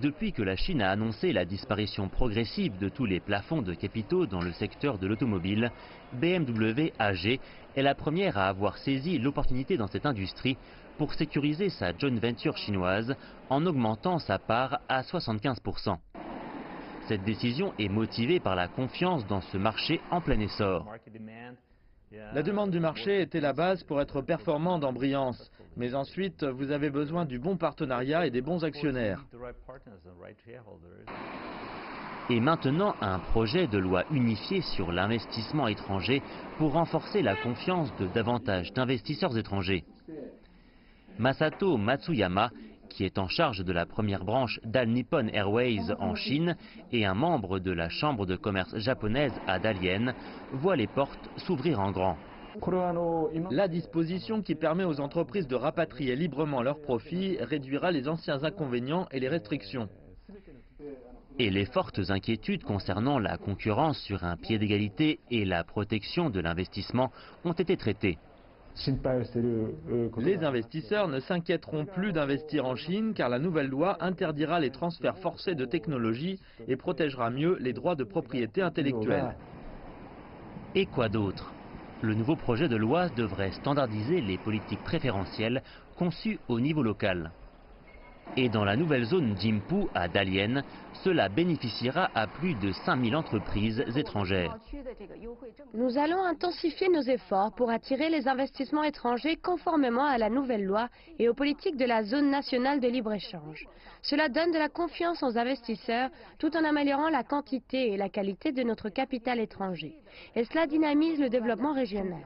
Depuis que la Chine a annoncé la disparition progressive de tous les plafonds de capitaux dans le secteur de l'automobile, BMW AG est la première à avoir saisi l'opportunité dans cette industrie pour sécuriser sa joint venture chinoise en augmentant sa part à 75%. Cette décision est motivée par la confiance dans ce marché en plein essor. La demande du marché était la base pour être performant dans Briance. Mais ensuite, vous avez besoin du bon partenariat et des bons actionnaires. Et maintenant, un projet de loi unifié sur l'investissement étranger pour renforcer la confiance de davantage d'investisseurs étrangers. Masato Matsuyama, qui est en charge de la première branche d'All Nippon Airways en Chine et un membre de la chambre de commerce japonaise à Dalian, voit les portes s'ouvrir en grand. La disposition qui permet aux entreprises de rapatrier librement leurs profits réduira les anciens inconvénients et les restrictions. Et les fortes inquiétudes concernant la concurrence sur un pied d'égalité et la protection de l'investissement ont été traitées. Les investisseurs ne s'inquiéteront plus d'investir en Chine car la nouvelle loi interdira les transferts forcés de technologie et protégera mieux les droits de propriété intellectuelle. Et quoi d'autre? Le nouveau projet de loi devrait standardiser les politiques préférentielles conçues au niveau local. Et dans la nouvelle zone Jingpu à Dalian, cela bénéficiera à plus de 5000 entreprises étrangères. Nous allons intensifier nos efforts pour attirer les investissements étrangers conformément à la nouvelle loi et aux politiques de la zone nationale de libre-échange. Cela donne de la confiance aux investisseurs tout en améliorant la quantité et la qualité de notre capital étranger. Et cela dynamise le développement régional.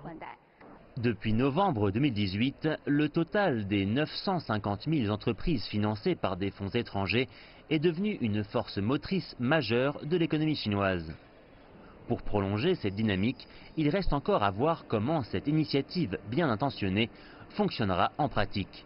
Depuis novembre 2018, le total des 950 000 entreprises financées par des fonds étrangers est devenu une force motrice majeure de l'économie chinoise. Pour prolonger cette dynamique, il reste encore à voir comment cette initiative bien intentionnée fonctionnera en pratique.